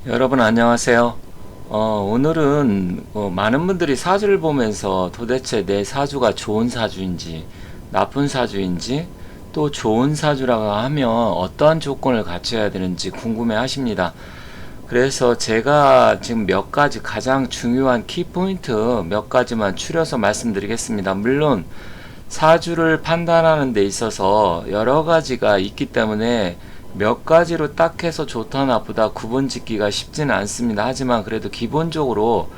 여러분 안녕하세요. 오늘은 많은 분들이 사주를 보면서 도대체 내 사주가 좋은 사주인지 나쁜 사주인지 또 좋은 사주라고 하면 어떠한 조건을 갖춰야 되는지 궁금해 하십니다. 그래서 제가 지금 몇 가지 가장 중요한 키포인트 몇 가지만 추려서 말씀드리겠습니다. 물론 사주를 판단하는 데 있어서 여러 가지가 있기 때문에 몇 가지로 딱 해서 좋다 나쁘다 구분 짓기가 쉽지는 않습니다. 하지만 그래도 기본적으로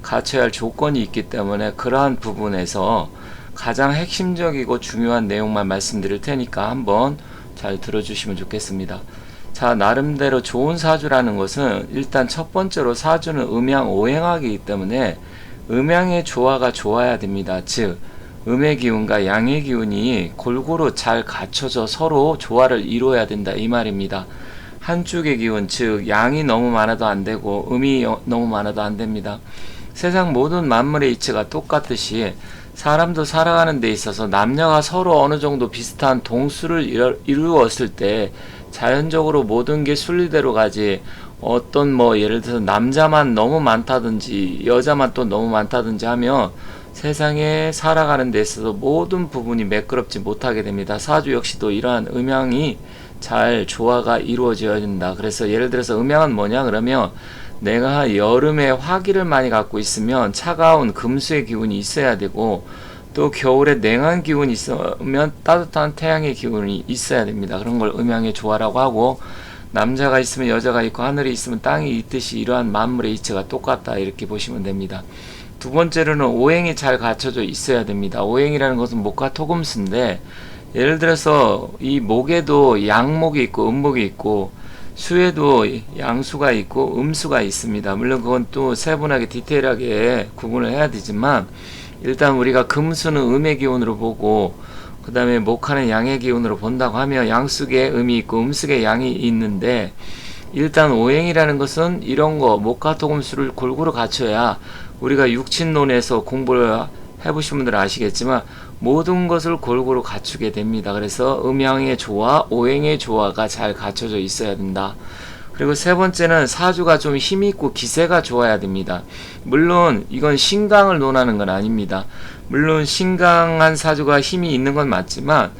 갖춰야 할 조건이 있기 때문에 그러한 부분에서 가장 핵심적이고 중요한 내용만 말씀드릴 테니까 한번 잘 들어주시면 좋겠습니다. 자, 나름대로 좋은 사주라는 것은 일단 첫 번째로 사주는 음양 오행학이기 때문에 음양의 조화가 좋아야 됩니다. 즉 음의 기운과 양의 기운이 골고루 잘 갖춰져 서로 조화를 이루어야 된다 이 말입니다. 한쪽의 기운 즉 양이 너무 많아도 안 되고 음이 너무 많아도 안 됩니다. 세상 모든 만물의 이치가 똑같듯이 사람도 살아가는 데 있어서 남녀가 서로 어느 정도 비슷한 동수를 이루었을 때 자연적으로 모든 게 순리대로 가지, 어떤 예를 들어서 남자만 너무 많다든지 여자만 또 너무 많다든지 하면 세상에 살아가는 데 있어서 모든 부분이 매끄럽지 못하게 됩니다. 사주 역시도 이러한 음양이 잘 조화가 이루어져야 된다. 그래서 예를 들어서 음양은 뭐냐 그러면 내가 여름에 화기를 많이 갖고 있으면 차가운 금수의 기운이 있어야 되고, 또 겨울에 냉한 기운이 있으면 따뜻한 태양의 기운이 있어야 됩니다. 그런 걸 음양의 조화라고 하고, 남자가 있으면 여자가 있고 하늘이 있으면 땅이 있듯이 이러한 만물의 이치가 똑같다 이렇게 보시면 됩니다. 두 번째로는 오행이 잘 갖춰져 있어야 됩니다. 오행이라는 것은 목화 토금수인데, 예를 들어서 이 목에도 양목이 있고 음목이 있고 수에도 양수가 있고 음수가 있습니다. 물론 그건 또 세분하게 디테일하게 구분을 해야 되지만, 일단 우리가 금수는 음의 기운으로 보고 그 다음에 목화는 양의 기운으로 본다고 하면 양수에 음이 있고 음수에 양이 있는데, 일단 오행이라는 것은 이런 거 목화토금수를 골고루 갖춰야, 우리가 육친론에서 공부를 해보신 분들은 아시겠지만 모든 것을 골고루 갖추게 됩니다. 그래서 음양의 조화, 오행의 조화가 잘 갖춰져 있어야 된다. 그리고 세 번째는 사주가 좀 힘있고 기세가 좋아야 됩니다. 물론 이건 신강을 논하는 건 아닙니다. 물론 신강한 사주가 힘이 있는 건 맞지만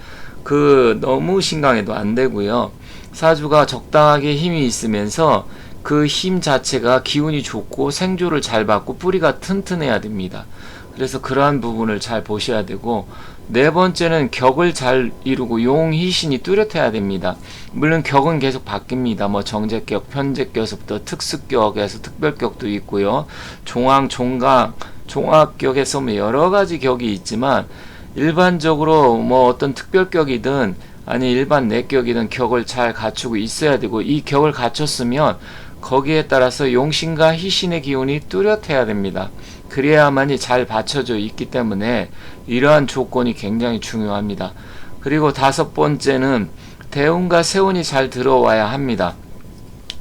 너무 신강해도 안 되고요. 사주가 적당하게 힘이 있으면서 그 힘 자체가 기운이 좋고 생조를 잘 받고 뿌리가 튼튼해야 됩니다. 그래서 그러한 부분을 잘 보셔야 되고, 네 번째는 격을 잘 이루고 용희신이 뚜렷해야 됩니다. 물론 격은 계속 바뀝니다. 정제격, 편제격에서부터 특수격에서 특별격도 있고요. 종황, 종강, 종합격에서 여러 가지 격이 있지만, 일반적으로 어떤 특별격이든 아니 일반 내격이든 격을 잘 갖추고 있어야 되고, 이 격을 갖췄으면 거기에 따라서 용신과 희신의 기운이 뚜렷해야 됩니다. 그래야만이 잘 받쳐져 있기 때문에 이러한 조건이 굉장히 중요합니다. 그리고 다섯 번째는 대운과 세운이 잘 들어와야 합니다.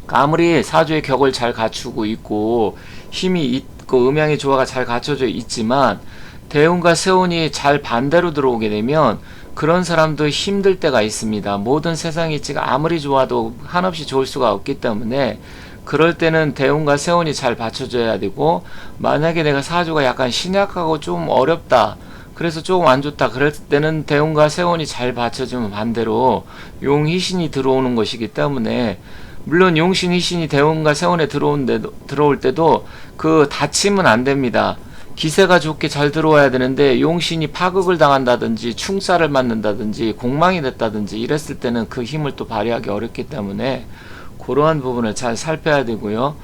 아무리 사주의 격을 잘 갖추고 있고 힘이 있고 음양의 조화가 잘 갖춰져 있지만 대운과 세운이 잘 반대로 들어오게 되면 그런 사람도 힘들 때가 있습니다. 모든 세상 이치가 아무리 좋아도 한없이 좋을 수가 없기 때문에 그럴 때는 대운과 세운이 잘 받쳐줘야 되고, 만약에 내가 사주가 약간 신약하고 좀 어렵다, 그래서 조금 안 좋다, 그럴 때는 대운과 세운이 잘 받쳐주면 반대로 용희신이 들어오는 것이기 때문에, 물론 용신 희신이 대운과 세운에 들어올 때도 다치면 안 됩니다. 기세가 좋게 잘 들어와야 되는데 용신이 파극을 당한다든지 충살을 맞는다든지 공망이 됐다든지 이랬을 때는 그 힘을 또 발휘하기 어렵기 때문에 그러한 부분을 잘 살펴야 되고요.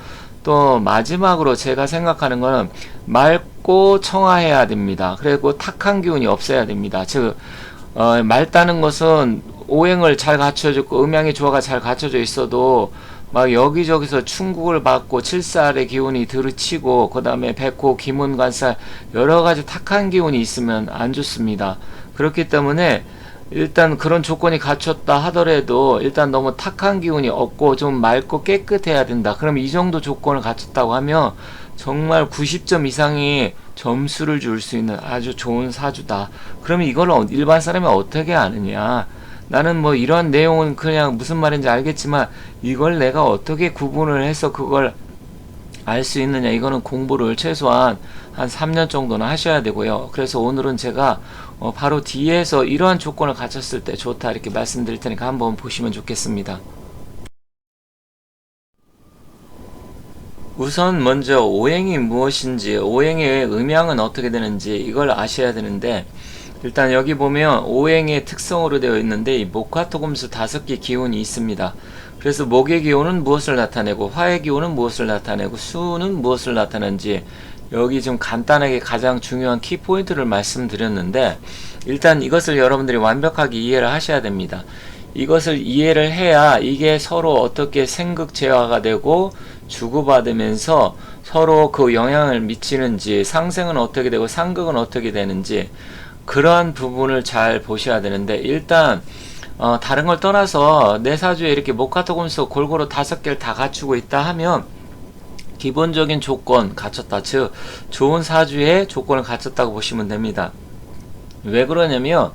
또 마지막으로 제가 생각하는 거는 맑고 청아해야 됩니다. 그리고 탁한 기운이 없어야 됩니다. 즉 맑다는 것은 오행을 잘 갖춰졌고 음양의 조화가 잘 갖춰져 있어도 여기저기서 충국을 받고 칠살의 기운이 들이치고 그 다음에 백호, 기문관살 여러가지 탁한 기운이 있으면 안 좋습니다. 그렇기 때문에 일단 그런 조건이 갖췄다 하더라도 일단 너무 탁한 기운이 없고 좀 맑고 깨끗해야 된다. 그럼 이 정도 조건을 갖췄다고 하면 정말 90점 이상의 점수를 줄 수 있는 아주 좋은 사주다. 그러면 이걸 일반 사람이 어떻게 아느냐? 나는 뭐 이러한 내용은 그냥 무슨 말인지 알겠지만 이걸 내가 어떻게 구분을 해서 그걸 알 수 있느냐, 이거는 공부를 최소한 한 3년 정도는 하셔야 되고요. 그래서 오늘은 제가 바로 뒤에서 이러한 조건을 갖췄을 때 좋다 이렇게 말씀드릴 테니까 한번 보시면 좋겠습니다. 우선 먼저 오행이 무엇인지, 오행의 음양은 어떻게 되는지 이걸 아셔야 되는데, 일단 여기 보면 오행의 특성으로 되어 있는데 이 목화토금수 5개 기운이 있습니다. 그래서 목의 기운은 무엇을 나타내고, 화의 기운은 무엇을 나타내고, 수는 무엇을 나타내는지 여기 좀 간단하게 가장 중요한 키포인트를 말씀드렸는데, 일단 이것을 여러분들이 완벽하게 이해를 하셔야 됩니다. 이것을 이해를 해야 이게 서로 어떻게 생극제화가 되고 주고받으면서 서로 그 영향을 미치는지, 상생은 어떻게 되고 상극은 어떻게 되는지 그러한 부분을 잘 보셔야 되는데, 일단 다른 걸 떠나서 내 사주에 이렇게 목화토금수 골고루 5개를 다 갖추고 있다 하면 기본적인 조건 갖췄다, 즉 좋은 사주의 조건을 갖췄다고 보시면 됩니다. 왜 그러냐면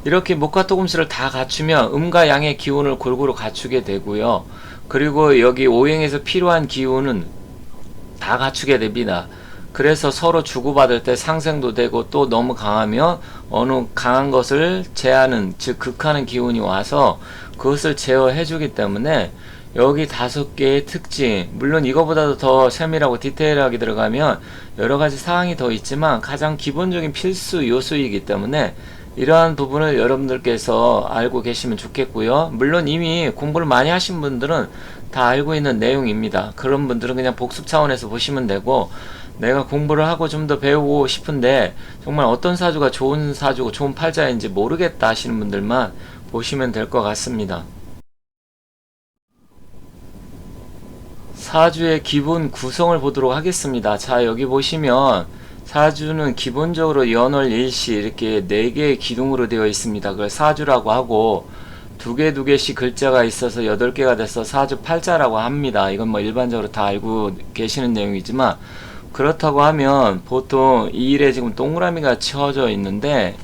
이렇게 목화토금수를 다 갖추면 음과 양의 기운을 골고루 갖추게 되고요. 그리고 여기 오행에서 필요한 기운은 다 갖추게 됩니다. 그래서 서로 주고받을 때 상생도 되고, 또 너무 강하면 어느 강한 것을 제하는, 즉 극하는 기운이 와서 그것을 제어해 주기 때문에 여기 5개의 특징, 물론 이거보다도 더 세밀하고 디테일하게 들어가면 여러가지 사항이 더 있지만 가장 기본적인 필수 요소이기 때문에 이러한 부분을 여러분들께서 알고 계시면 좋겠고요. 물론 이미 공부를 많이 하신 분들은 다 알고 있는 내용입니다. 그런 분들은 그냥 복습 차원에서 보시면 되고, 내가 공부를 하고 좀 더 배우고 싶은데 정말 어떤 사주가 좋은 사주고 좋은 팔자인지 모르겠다 하시는 분들만 보시면 될 것 같습니다. 사주의 기본 구성을 보도록 하겠습니다. 자, 여기 보시면 사주는 기본적으로 연월 일시 이렇게 4개의 기둥으로 되어 있습니다. 그걸 사주라고 하고, 2개씩 글자가 있어서 8개가 돼서 사주 팔자라고 합니다. 이건 뭐 일반적으로 다 알고 계시는 내용이지만, 그렇다고 하면 보통 이 일에 지금 동그라미가 쳐져 있는데,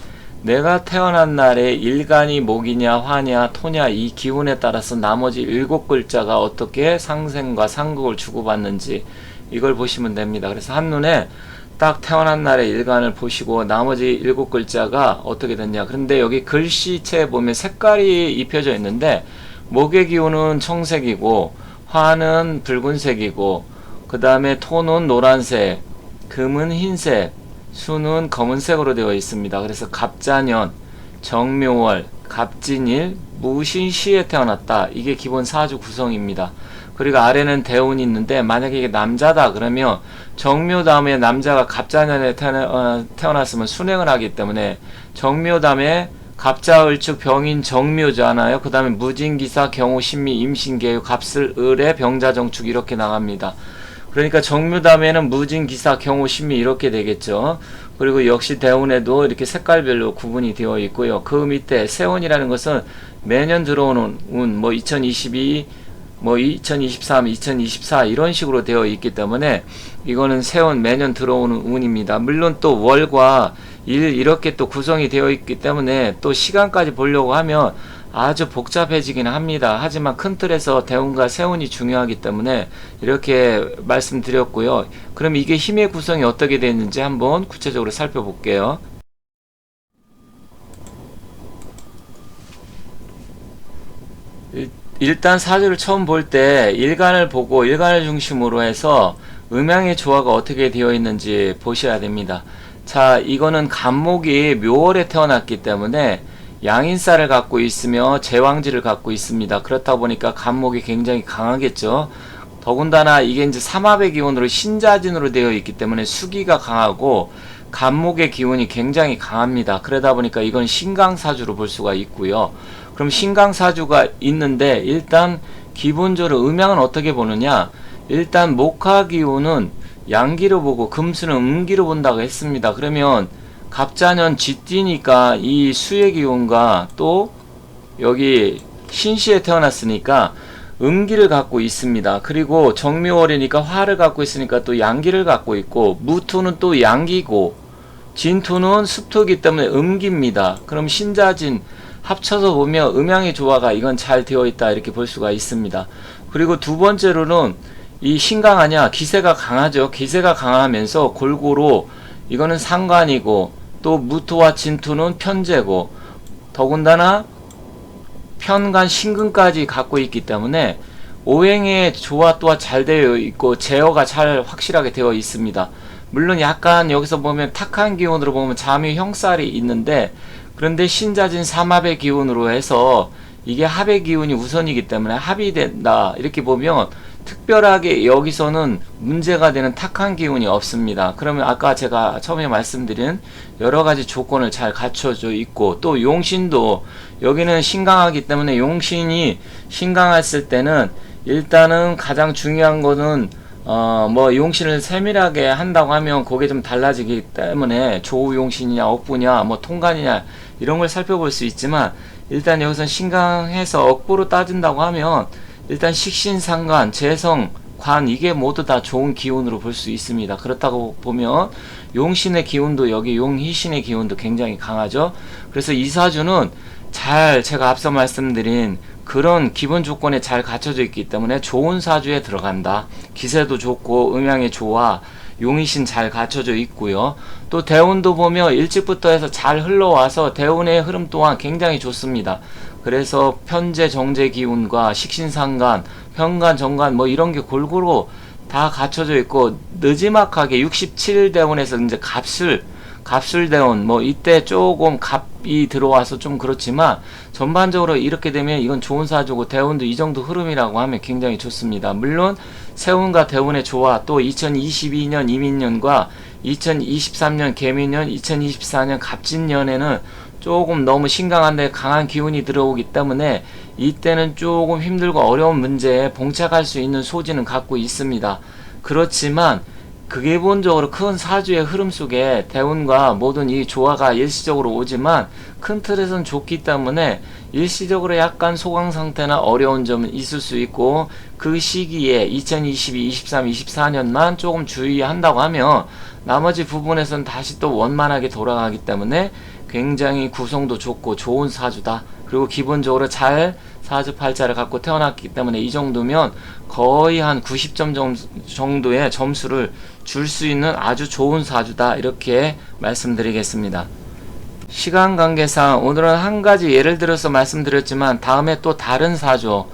내가 태어난 날에 일간이 목이냐 화냐 토냐 이 기운에 따라서 나머지 7글자가 어떻게 상생과 상극을 주고받는지 이걸 보시면 됩니다. 그래서 한눈에 딱 태어난 날의 일간을 보시고 나머지 7글자가 어떻게 됐냐. 그런데 여기 글씨체에 보면 색깔이 입혀져 있는데, 목의 기운은 청색이고 화는 붉은색이고, 그 다음에 토는 노란색, 금은 흰색, 수는 검은색으로 되어 있습니다. 그래서 갑자년, 정묘월, 갑진일, 무신시에 태어났다. 이게 기본 사주 구성입니다. 그리고 아래는 대운이 있는데, 만약에 이게 남자다 그러면 정묘 다음에 남자가 갑자년에 태어났으면 순행을 하기 때문에 정묘 다음에 갑자을축 병인 정묘잖아요. 그 다음에 무진기사 경우신미 임신계유 갑슬 을의 병자정축 이렇게 나갑니다. 그러니까 정묘 다음에는 무진기사 경우신미 이렇게 되겠죠. 그리고 역시 대운에도 이렇게 색깔별로 구분이 되어 있고요. 그 밑에 세운이라는 것은 매년 들어오는 운, 뭐 2022, 뭐 2023, 2024 이런 식으로 되어 있기 때문에 이거는 세운 매년 들어오는 운입니다. 물론 또 월과 일 이렇게 또 구성이 되어 있기 때문에 또 시간까지 보려고 하면 아주 복잡해지긴 합니다. 하지만 큰 틀에서 대운과 세운이 중요하기 때문에 이렇게 말씀드렸고요. 그럼 이게 힘의 구성이 어떻게 되어 있는지 한번 구체적으로 살펴볼게요. 일단 사주를 처음 볼 때 일간을 보고 일간을 중심으로 해서 음양의 조화가 어떻게 되어 있는지 보셔야 됩니다. 자, 이거는 간목이 묘월에 태어났기 때문에 양인살을 갖고 있으며 제왕지를 갖고 있습니다. 그렇다 보니까 간목이 굉장히 강하겠죠. 더군다나 이게 이제 삼합의 기운으로 신자진으로 되어 있기 때문에 수기가 강하고 간목의 기운이 굉장히 강합니다. 그러다 보니까 이건 신강사주로 볼 수가 있고요. 그럼 신강사주가 있는데 일단 기본적으로 음양은 어떻게 보느냐. 일단 목화기운은 양기로 보고 금수는 음기로 본다고 했습니다. 그러면 갑자년 쥐띠니까 이 수의 기운과 또 여기 신시에 태어났으니까 음기를 갖고 있습니다. 그리고 정묘월이니까 화를 갖고 있으니까 또 양기를 갖고 있고, 무토는 또 양기고 진토는 습토이기 때문에 음기입니다. 그럼 신자진 합쳐서 보면 음양의 조화가 이건 잘 되어 있다 이렇게 볼 수가 있습니다. 그리고 두 번째로는 이 신강하냐 기세가 강하죠. 기세가 강하면서 골고루 이거는 상관이고 또 무토와 진토는 편재고 더군다나 편간 신금까지 갖고 있기 때문에 오행의 조화 또한 잘 되어 있고 제어가 잘 확실하게 되어 있습니다. 물론 약간 여기서 보면 탁한 기운으로 보면 잠유 형살이 있는데 그런데 신자진 삼합의 기운으로 해서 이게 합의 기운이 우선이기 때문에 합이 된다 이렇게 보면 특별하게 여기서는 문제가 되는 탁한 기운이 없습니다. 그러면 아까 제가 처음에 말씀드린 여러가지 조건을 잘 갖춰져 있고 또 용신도 여기는 신강하기 때문에 용신이 신강했을 때는 일단은 가장 중요한 거는 뭐 용신을 세밀하게 한다고 하면 그게 좀 달라지기 때문에 조우용신이냐 억부냐 뭐 통간이냐 이런 걸 살펴볼 수 있지만 일단 여기서 신강해서 억부로 따진다고 하면 일단 식신상관, 재성, 관 이게 모두 다 좋은 기운으로 볼 수 있습니다. 그렇다고 보면 용신의 기운도 여기 용희신의 기운도 굉장히 강하죠. 그래서 이 사주는 잘 제가 앞서 말씀드린 그런 기본 조건에 잘 갖춰져 있기 때문에 좋은 사주에 들어간다. 기세도 좋고 음양의 조화, 용의신 잘 갖춰져 있고요. 또 대운도 보면 일찍부터 해서 잘 흘러와서 대운의 흐름 또한 굉장히 좋습니다. 그래서 편재 정재 기운과 식신상관, 편간 정관 뭐 이런 게 골고루 다 갖춰져 있고 느지막하게 67대운에서 이제 갑술대운 뭐 이때 조금 갑이 들어와서 좀 그렇지만 전반적으로 이렇게 되면 이건 좋은 사주고 대운도 이 정도 흐름이라고 하면 굉장히 좋습니다. 물론 세운과 대운의 조화 또 2022년 이민년과 2023년 개민년 2024년 갑진년에는 조금 너무 신강한데 강한 기운이 들어오기 때문에 이때는 조금 힘들고 어려운 문제에 봉착할 수 있는 소지는 갖고 있습니다. 그렇지만 그 기본적으로 큰 사주의 흐름 속에 대운과 모든 이 조화가 일시적으로 오지만 큰 틀에서는 좋기 때문에 일시적으로 약간 소강 상태나 어려운 점은 있을 수 있고 그 시기에 2022, 23, 24년만 조금 주의한다고 하면 나머지 부분에서는 다시 또 원만하게 돌아가기 때문에 굉장히 구성도 좋고 좋은 사주다. 그리고 기본적으로 잘 사주팔자를 갖고 태어났기 때문에 이 정도면 거의 한 90점 정도의 점수를 줄 수 있는 아주 좋은 사주다 이렇게 말씀드리겠습니다. 시간 관계상 오늘은 한 가지 예를 들어서 말씀드렸지만 다음에 또 다른 사주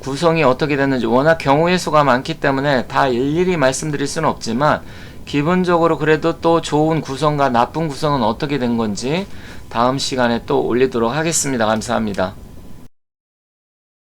구성이 어떻게 됐는지 워낙 경우의 수가 많기 때문에 다 일일이 말씀드릴 수는 없지만 기본적으로 그래도 또 좋은 구성과 나쁜 구성은 어떻게 된 건지 다음 시간에 또 올리도록 하겠습니다. 감사합니다.